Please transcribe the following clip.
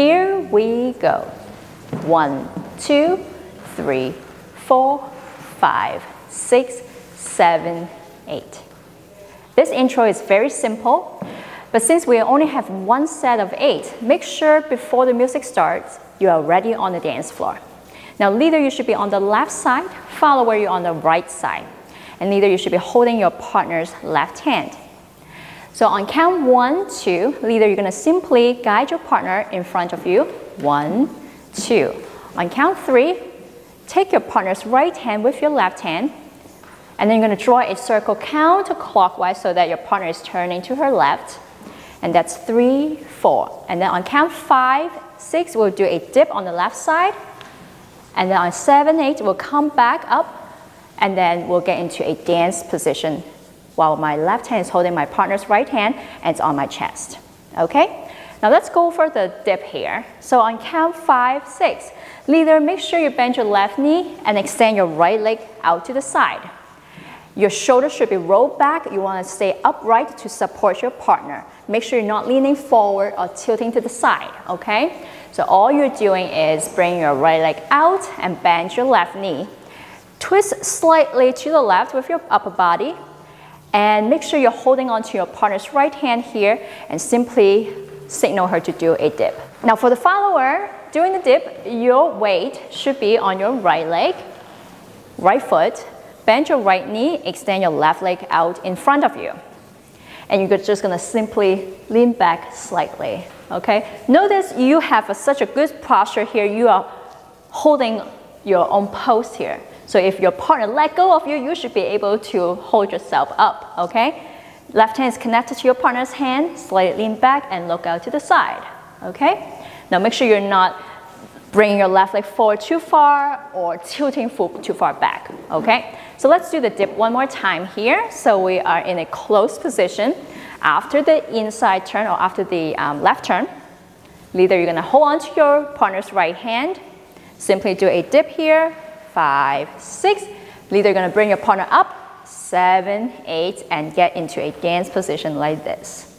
Here we go. 1, 2, 3, 4, 5, 6, 7, 8. This intro is very simple, but since we only have one set of 8, make sure before the music starts, you are ready on the dance floor. Now, leader, you should be on the left side, follower, you're on the right side. And leader, you should be holding your partner's left hand. So on count 1, 2, leader, you're gonna simply guide your partner in front of you. 1, 2. On count 3, take your partner's right hand with your left hand, and then you're gonna draw a circle counterclockwise so that your partner is turning to her left. And that's 3, 4. And then on count 5, 6, we'll do a dip on the left side. And then on 7, 8, we'll come back up, and then we'll get into a dance position while my left hand is holding my partner's right hand and it's on my chest. Okay? Now let's go for the dip here. So on count 5, 6, leader, make sure you bend your left knee and extend your right leg out to the side. Your shoulders should be rolled back. You want to stay upright to support your partner. Make sure you're not leaning forward or tilting to the side, okay? So all you're doing is bring your right leg out and bend your left knee. Twist slightly to the left with your upper body. And make sure you're holding onto your partner's right hand here and simply signal her to do a dip. Now for the follower, doing the dip, your weight should be on your right leg, right foot, bend your right knee, extend your left leg out in front of you. And you're just gonna simply lean back slightly, okay? Notice you have such a good posture here. You are holding your own pose here. So if your partner let go of you, you should be able to hold yourself up, okay? Left hand is connected to your partner's hand, slightly lean back and look out to the side, okay? Now make sure you're not bringing your left leg forward too far or tilting too far back, okay? So let's do the dip one more time here. So we are in a closed position. After the inside turn or after the left turn, leader, you're gonna hold on to your partner's right hand. Simply do a dip here. 5, 6. Leader, you're gonna bring your partner up. 7, 8, and get into a dance position like this.